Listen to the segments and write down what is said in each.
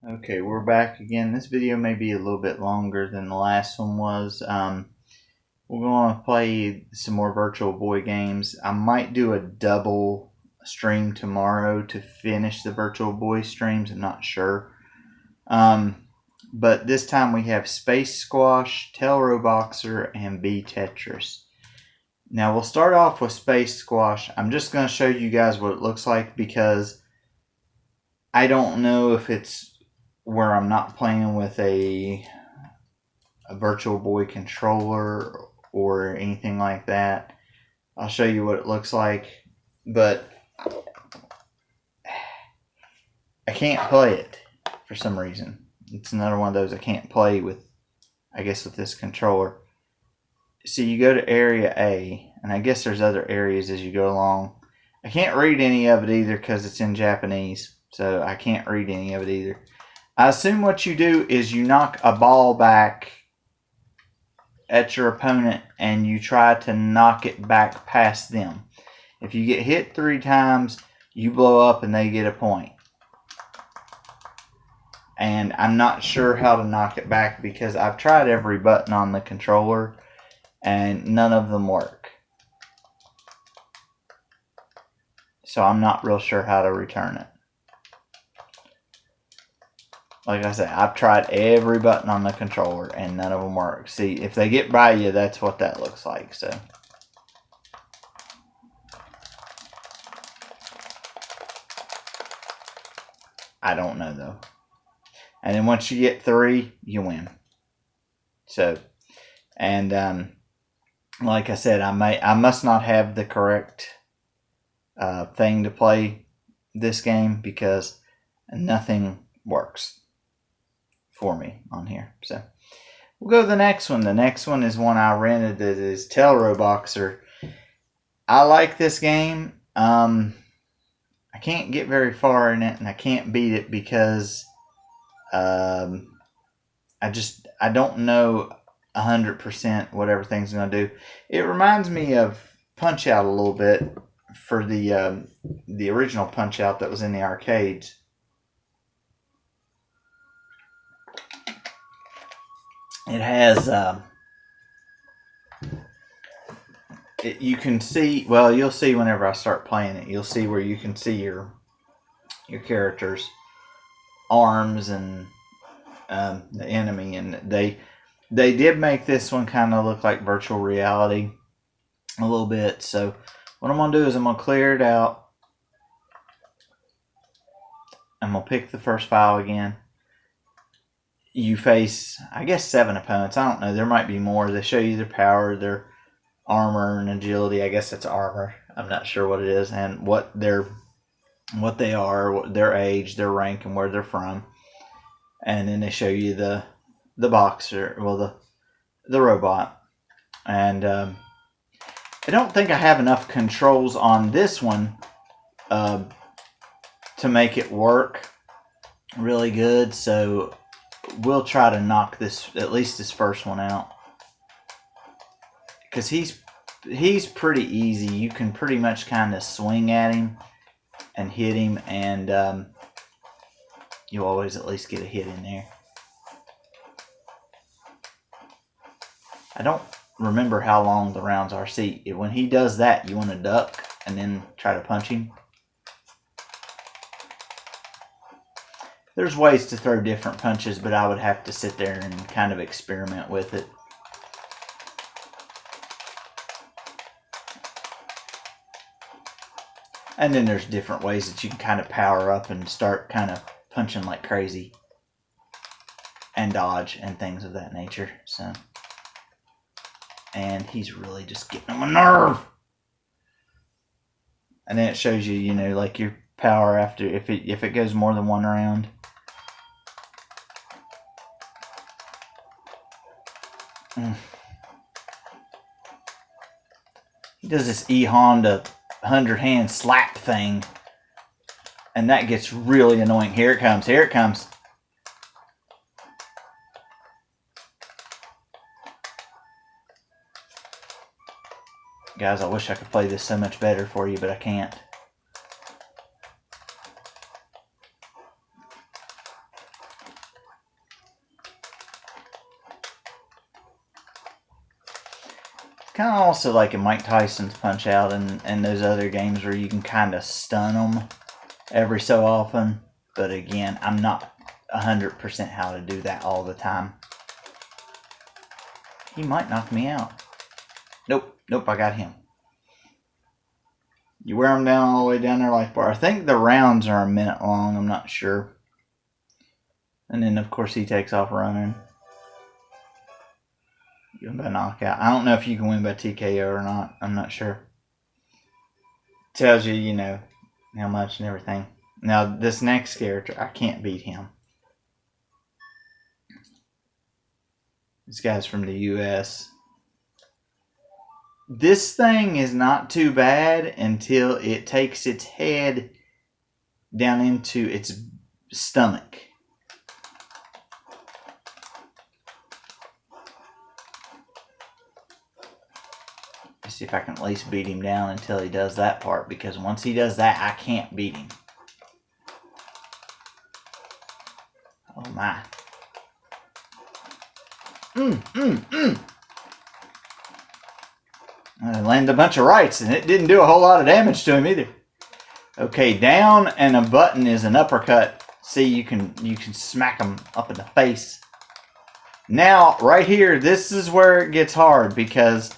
Okay, we're back again. This video may be a little bit longer than the last one was. We're going to play some more Virtual Boy games. I might do a double stream tomorrow to finish the Virtual Boy streams. I'm not sure. But this time we have Space Squash, Telro Boxer, and Bee Tetris. Now we'll start off with Space Squash. I'm just going to show you guys what it looks like because I don't know if it's where I'm not playing with a Virtual Boy controller or anything like that. I'll show you what it looks like, but I can't play it for some reason. It's another one of those I can't play with, I guess, with this controller. So you go to area A, and I guess there's other areas as you go along. I can't read any of it either because it's in Japanese, so I can't read any of it either. I assume what you do is you knock a ball back at your opponent and you try to knock it back past them. If you get hit 3 times, you blow up and they get a point. And I'm not sure how to knock it back because I've tried every button on the controller and none of them work. So I'm not real sure how to return it. Like I said, I've tried every button on the controller and none of them work. See, if they get by you, that's what that looks like. So I don't know though. And then once you get 3, you win. So, and like I said, I must not have the correct thing to play this game because nothing works for me on here. So we'll go to the next one. The next one is one I rented that is Telro Boxer. I like this game. I can't get very far in it and I can't beat it because I don't know 100% what everything's going to do. It reminds me of Punch Out a little bit for the original Punch Out that was in the arcades. It has you can see, well, you'll see whenever I start playing it. You'll see where you can see your characters' arms and the enemy, and they did make this one kind of look like virtual reality a little bit. So what I'm going to do is I'm going to clear it out. I'm going to pick the first file again. You face, I guess, 7 opponents. I don't know. There might be more. They show you their power, their armor, and agility. I guess it's armor. I'm not sure what it is, and what they are, their age, their rank, and where they're from. And then they show you the boxer, well, the robot. And I don't think I have enough controls on this one to make it work really good. So we'll try to knock this, at least this first one, out. Because he's pretty easy. You can pretty much kind of swing at him and hit him, and you'll always at least get a hit in there. I don't remember how long the rounds are. See, when he does that, you want to duck and then try to punch him. There's ways to throw different punches, but I would have to sit there and kind of experiment with it. And then there's different ways that you can kind of power up and start kind of punching like crazy and dodge and things of that nature. So, and he's really just getting on my nerve. And then it shows you, you know, like your power after if it goes more than 1 round. He does this E-Honda 100-hand slap thing, and that gets really annoying. Here it comes. Here it comes. Guys, I wish I could play this so much better for you, but I can't. kind of also like in Mike Tyson's Punch-Out and those other games where you can kind of stun them every so often. But again, I'm not 100% how to do that all the time. He might knock me out. Nope, I got him. You wear them down all the way down their life bar. I think the rounds are a minute long. I'm not sure. And then, of course, he takes off running. You win by knockout. I don't know if you can win by TKO or not. I'm not sure. Tells you, you know, how much and everything. Now, this next character, I can't beat him. This guy's from the US. This thing is not too bad until it takes its head down into its stomach. Let's see if I can at least beat him down until he does that part, because once he does that, I can't beat him. Oh my. I landed a bunch of rights, and it didn't do a whole lot of damage to him either. Okay, down and a button is an uppercut. See, you can smack him up in the face. Now, right here, this is where it gets hard, because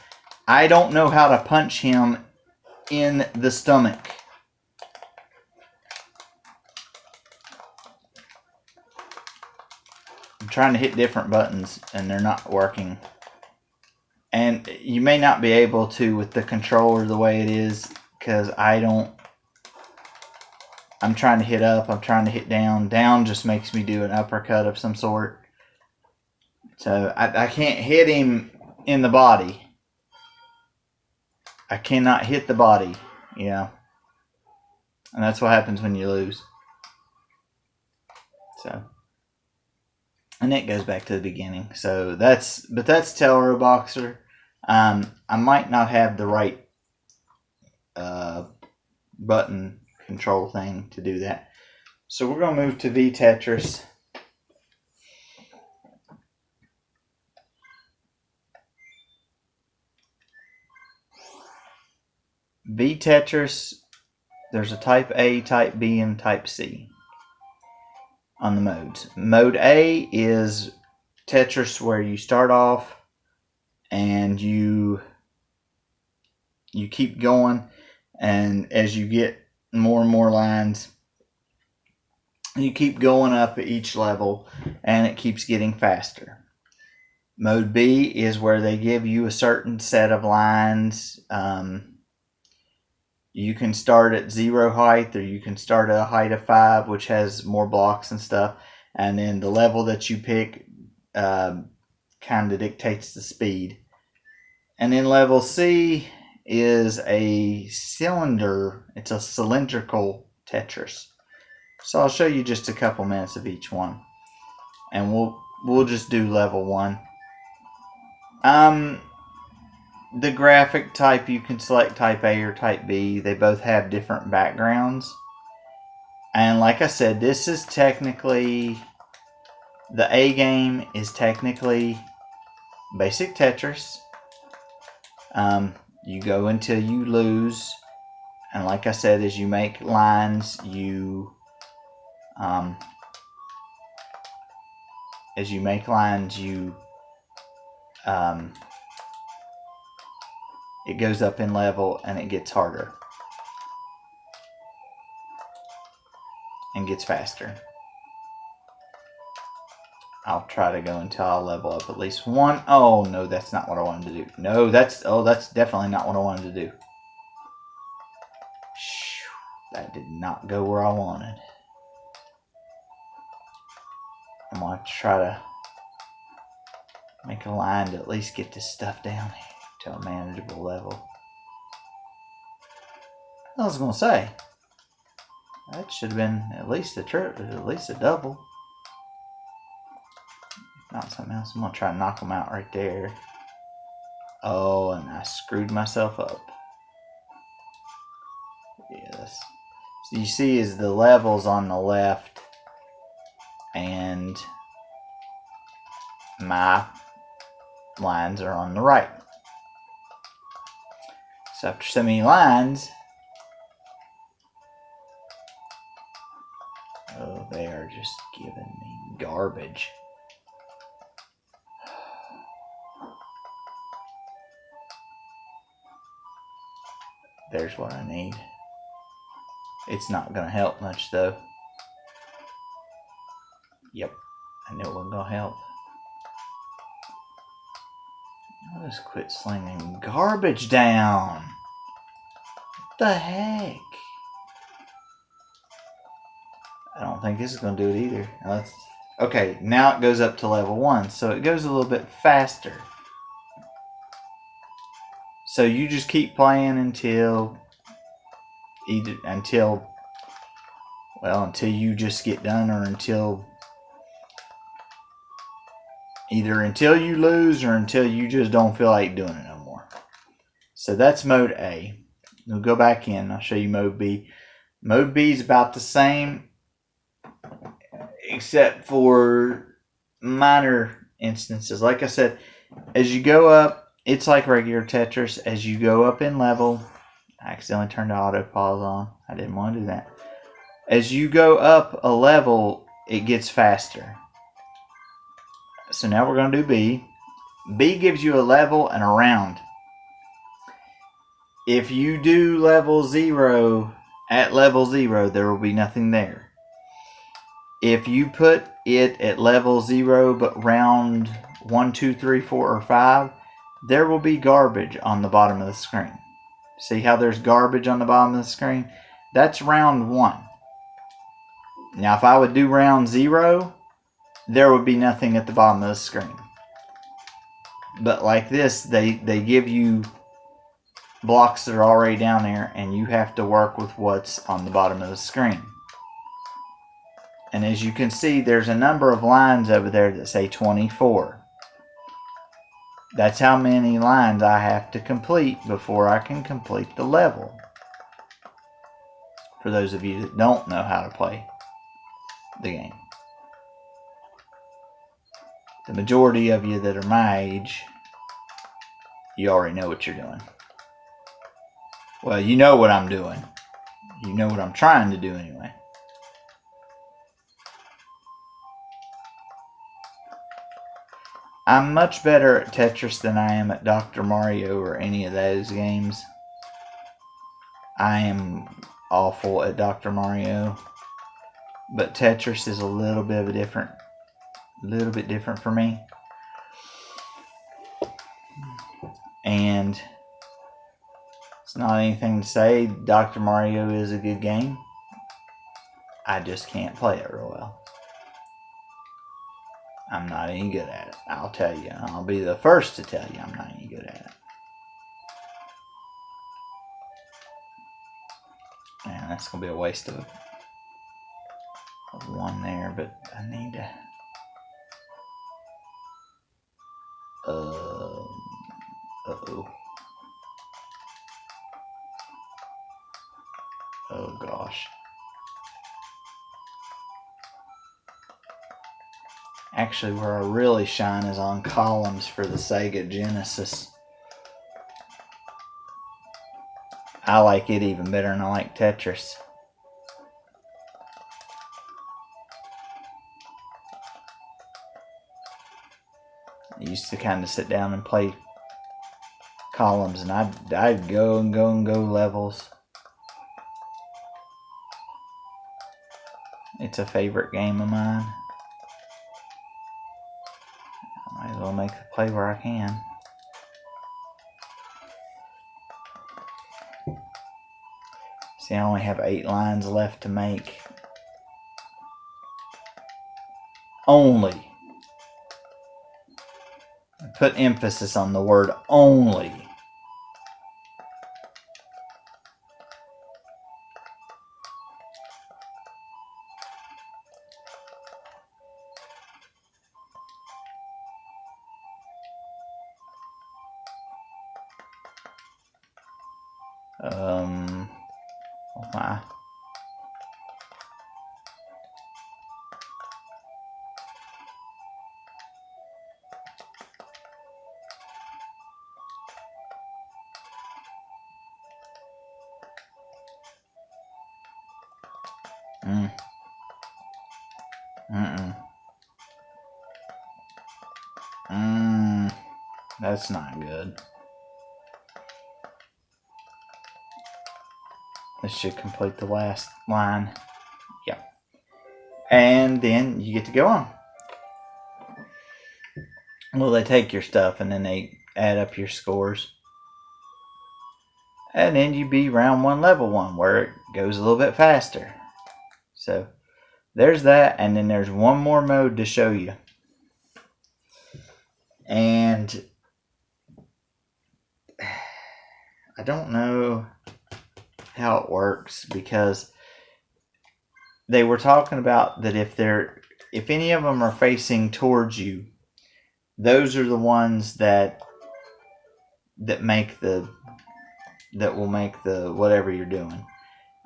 I don't know how to punch him in the stomach. I'm trying to hit different buttons, and they're not working. And you may not be able to with the controller the way it is, because I'm trying to hit up, I'm trying to hit down. Down just makes me do an uppercut of some sort. So I can't hit him in the body. I cannot hit the body, you know. And that's what happens when you lose. So, and it goes back to the beginning. So that's Telro Boxer. I might not have the right button control thing to do that. So we're going to move to V Tetris. V Tetris, there's a type A, type B, and type C on the modes. Mode A is Tetris where you start off and you keep going, and as you get more and more lines, you keep going up at each level, and it keeps getting faster. Mode B is where they give you a certain set of lines. You can start at 0 height, or you can start at a height of 5, which has more blocks and stuff. And then the level that you pick kind of dictates the speed. And then level C is a cylinder. It's a cylindrical Tetris. So I'll show you just a couple minutes of each one, and we'll just do level 1. The graphic type, you can select type A or type B. They both have different backgrounds. And like I said, this is technically, the A game is technically basic Tetris. You go until you lose. And like I said, as you make lines, it goes up in level, and it gets harder and gets faster. I'll try to go until I level up at least 1. Oh no, that's not what I wanted to do. No, that's definitely not what I wanted to do. That did not go where I wanted. I'm going to try to make a line to at least get this stuff down here to a manageable level. I was going to say, that should have been at least a double. If not something else, I'm going to try to knock them out right there. Oh, and I screwed myself up. Yes. So you see is the levels on the left, and my lines are on the right. So after so many lines, oh, they are just giving me garbage. There's what I need. It's not going to help much though. Yep, I knew it wasn't going to help. I'll just quit slinging garbage down. What the heck? I don't think this is going to do it either. Okay, now it goes up to level 1, so it goes a little bit faster. So you just keep playing until you just get done, or until you lose or until you just don't feel like doing it no more. So that's mode A. We'll go back in. I'll show you mode B. Mode B is about the same, except for minor instances. Like I said, as you go up, it's like regular Tetris. As you go up in level, I accidentally turned the auto pause on. I didn't want to do that. As you go up a level, it gets faster. So now we're going to do B. B gives you a level and a round. If you do level 0, at level 0, there will be nothing there. If you put it at level 0, but round 1, 2, 3, 4, or 5, there will be garbage on the bottom of the screen. See how there's garbage on the bottom of the screen? That's round 1. Now, if I would do round 0, there would be nothing at the bottom of the screen. But like this, they give you blocks that are already down there, and you have to work with what's on the bottom of the screen. And as you can see, there's a number of lines over there that say 24. That's how many lines I have to complete before I can complete the level. For those of you that don't know how to play the game. The majority of you that are my age, you already know what you're doing. Well, you know what I'm doing. You know what I'm trying to do anyway. I'm much better at Tetris than I am at Dr. Mario or any of those games. I am awful at Dr. Mario. But Tetris is a little bit different for me. And it's not anything to say Dr. Mario is a good game. I just can't play it real well. I'm not any good at it. I'll tell you. I'll be the first to tell you I'm not any good at it. And that's going to be a waste of one there, but I need to... Uh-oh. Oh gosh. Actually, where I really shine is on columns for the Sega Genesis. I like it even better than I like Tetris. I used to kind of sit down and play columns, and I'd go and go and go levels. It's a favorite game of mine. I might as well make the play where I can. See, I only have 8 lines left to make. Only. Put emphasis on the word only. Why? Mm-mm. Mm-mm. That's not good. This should complete the last line. Yep. And then you get to go on. Well, they take your stuff and then they add up your scores. And then you be round 1, level 1, where it goes a little bit faster. So there's that, and then there's one more mode to show you. And I don't know how it works, because they were talking about that if any of them are facing towards you, those are the ones that will make the whatever you're doing.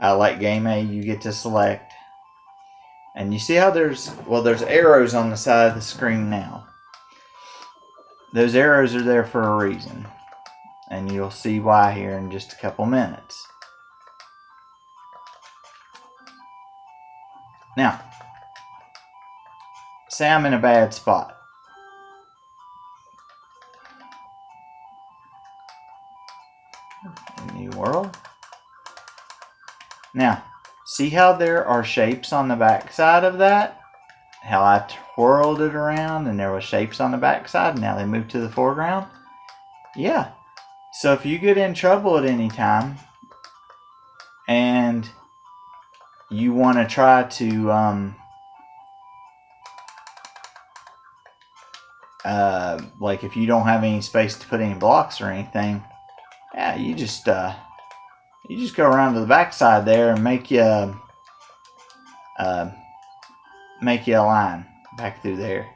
Like game A, you get to select, and you see how there's arrows on the side of the screen now. Those arrows are there for a reason, and you'll see why here in just a couple minutes. Now, say I'm in a bad spot. New world. Now, see how there are shapes on the back side of that? How I twirled it around and there were shapes on the back side, and now they move to the foreground? Yeah. So if you get in trouble at any time and you want to try to like if you don't have any space to put any blocks or anything, yeah, you just go around to the back side there and make you a line back through there.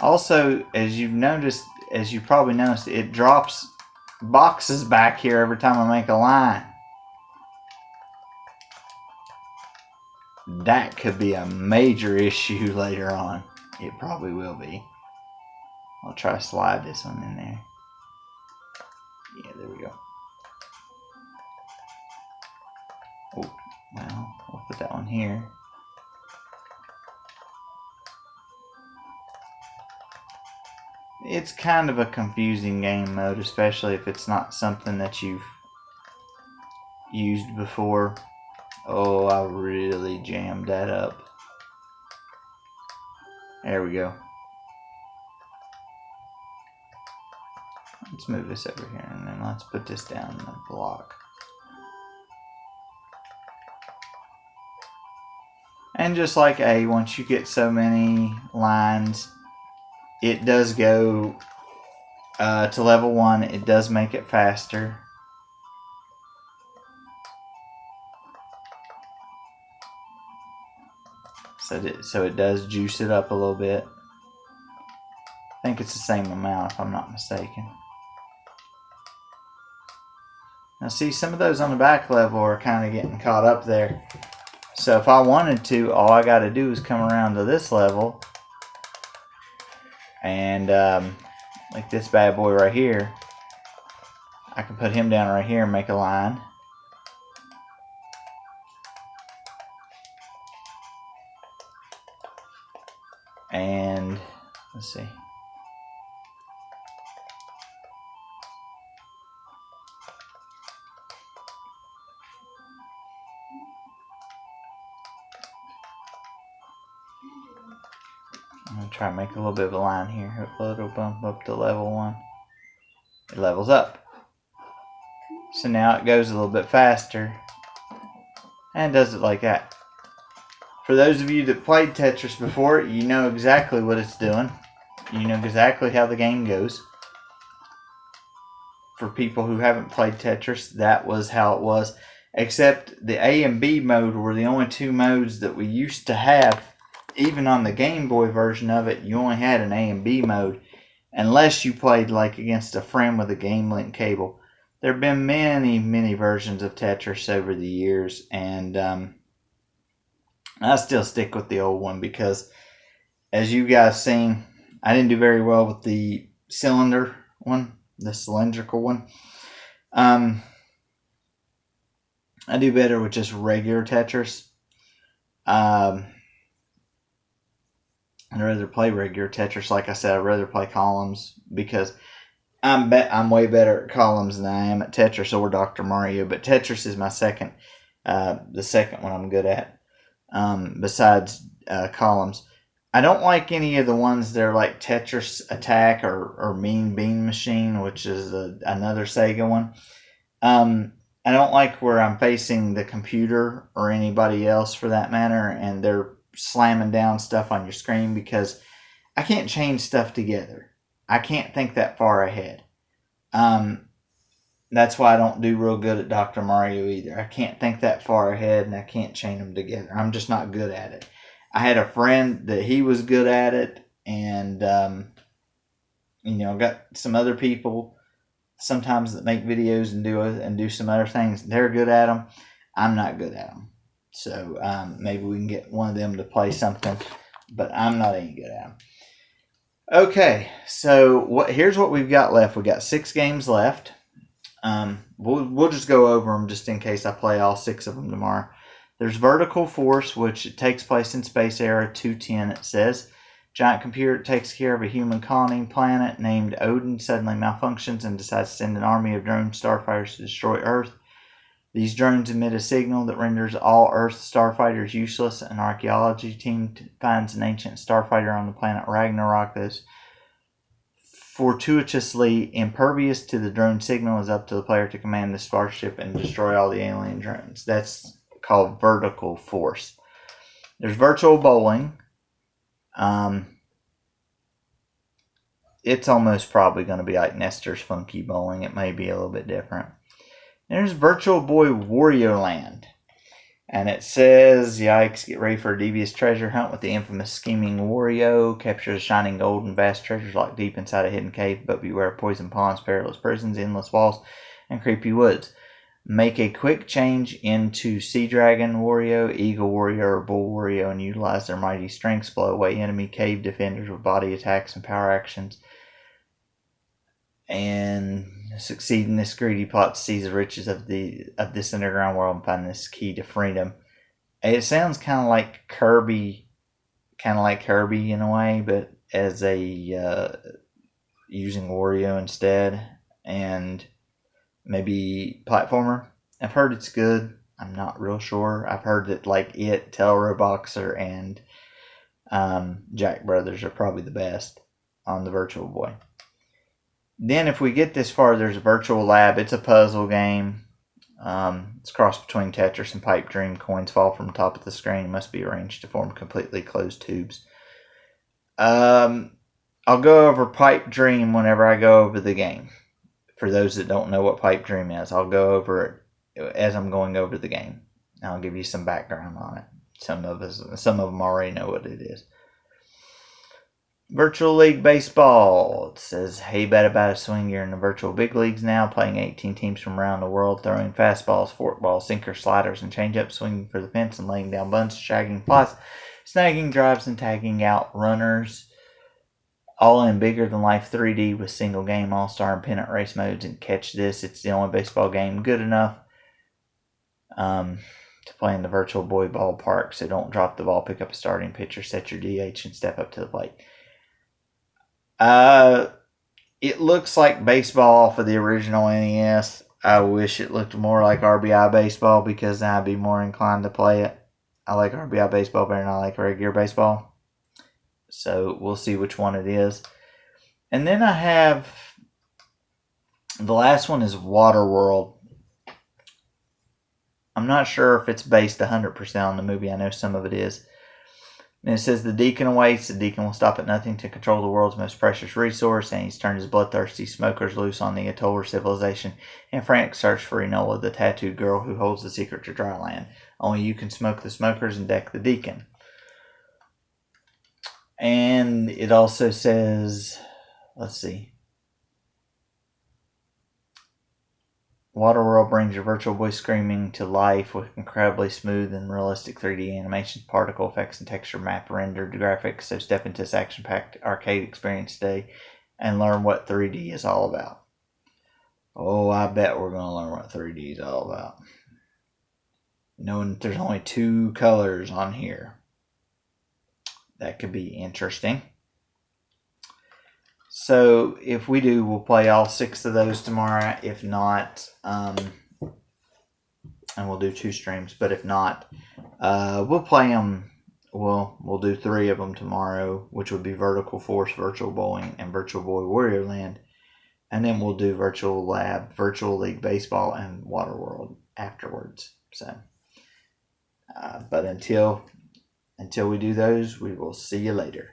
Also, as you probably noticed, it drops boxes back here every time I make a line. That could be a major issue later on. It probably will be. I'll try to slide this one in there. Yeah, there we go. Oh, well, we'll put that one here. It's kind of a confusing game mode, especially if it's not something that you've used before. Oh, I really jammed that up. There we go. Let's move this over here, and then let's put this down in the block. And just like A, once you get so many lines, it does go to level 1. It does make it faster. So it does juice it up a little bit. I think it's the same amount if I'm not mistaken. Now see, some of those on the back level are kind of getting caught up there. So if I wanted to, all I got to do is come around to this level. And like this bad boy right here, I can put him down right here and make a line. And let's see. I'm going to try to make a little bit of a line here. It'll bump up to level 1. It levels up. So now it goes a little bit faster. And does it like that. For those of you that played Tetris before, you know exactly what it's doing. You know exactly how the game goes. For people who haven't played Tetris, that was how it was. Except the A and B mode were the only two modes that we used to have. Even on the Game Boy version of it, you only had an A and B mode. Unless you played like against a friend with a Game Link cable. There have been many, many versions of Tetris over the years. And I still stick with the old one because, as you guys seen, I didn't do very well with the cylinder one, the cylindrical one. I do better with just regular Tetris. I'd rather play regular Tetris. Like I said, I'd rather play Columns because I'm way better at Columns than I am at Tetris or Dr. Mario. But Tetris is my second, the second one I'm good at, besides Columns. I don't like any of the ones that are like Tetris Attack or Mean Bean Machine, which is another Sega one. I don't like where I'm facing the computer or anybody else for that matter, and they're slamming down stuff on your screen because I can't change stuff together. I can't think that far ahead. That's why I don't do real good at Dr. Mario either. I can't think that far ahead and I can't chain them together. I'm just not good at it. I had a friend that he was good at it, and got some other people sometimes that make videos and do some other things. They're good at them. I'm not good at them. So maybe we can get one of them to play something, but I'm not any good at them. Okay, so here's what we've got left. We got 6 games left. We'll just go over them just in case I play all 6 of them tomorrow. There's Vertical Force, which takes place in Space Era 210, it says. Giant computer takes care of a human colony planet named Odin suddenly malfunctions and decides to send an army of drone starfighters to destroy Earth. These drones emit a signal that renders all Earth starfighters useless. An archaeology team finds an ancient starfighter on the planet Ragnarok that is fortuitously impervious to the drone signal. It's up to the player to command the starship and destroy all the alien drones. That's called Vertical Force. There's Virtual Bowling. It's almost probably going to be like Nestor's Funky Bowling. It may be a little bit different. There's Virtual Boy Wario Land. And it says, yikes, get ready for a devious treasure hunt with the infamous scheming Wario. Capture the shining gold and vast treasures locked deep inside a hidden cave, but beware poison ponds, perilous prisons, endless walls, and creepy woods. Make a quick change into Sea Dragon Wario, Eagle Wario, or Bull Wario and utilize their mighty strengths, blow away enemy cave defenders with body attacks and power actions. And succeed in this greedy plot to seize the riches of this underground world and find this key to freedom. It sounds kind of like Kirby in a way, but as a using Wario instead, and maybe platformer. I've heard it's good. I'm not real sure. I've heard that like Tellero Boxer, and Jack Brothers are probably the best on the Virtual Boy. Then if we get this far, there's a Virtual Lab. It's a puzzle game. It's a cross between Tetris and Pipe Dream. Coins fall from the top of the screen and must be arranged to form completely closed tubes. I'll go over Pipe Dream whenever I go over the game. For those that don't know what Pipe Dream is, I'll go over it as I'm going over the game. I'll give you some background on it. Some of them already know what it is. Virtual League Baseball. It says, hey, bet about a swing. You're in the virtual big leagues now, playing 18 teams from around the world, throwing fastballs, forkballs, sinkers, sliders, and changeups, swinging for the fence and laying down bunts, shagging plots, snagging drives, and tagging out runners. All in bigger than life 3D with single game, all-star, and pennant race modes. And catch this, it's the only baseball game good enough to play in the Virtual Boy ballpark. So don't drop the ball, pick up a starting pitcher, set your DH, and step up to the plate. It looks like baseball for the original NES. I wish it looked more like RBI baseball because then I'd be more inclined to play it. I like RBI baseball better than I like regular baseball. So we'll see which one it is. And then I have the last one is Waterworld. I'm not sure if it's based 100% on the movie. I know some of it is. And it says the Deacon awaits. The Deacon will stop at nothing to control the world's most precious resource, and he's turned his bloodthirsty smokers loose on the atoll civilization in frantic search for Enola, the tattooed girl who holds the secret to dry land. Only you can smoke the smokers and deck the Deacon. And it also says, let's see. Waterworld brings your Virtual Boy screaming to life with incredibly smooth and realistic 3D animations, particle effects, and texture map rendered graphics. So step into this action-packed arcade experience today and learn what 3D is all about. Oh, I bet we're going to learn what 3D is all about. knowing that there's only 2 colors on here. That could be interesting. So if we do, we'll play all 6 of those tomorrow. If not, and we'll do 2 streams. But if not, we'll play them. We'll do 3 of them tomorrow, which would be Vertical Force, Virtual Bowling, and Virtual Boy Warrior Land. And then we'll do Virtual Lab, Virtual League Baseball, and Waterworld afterwards. So, but until we do those, we will see you later.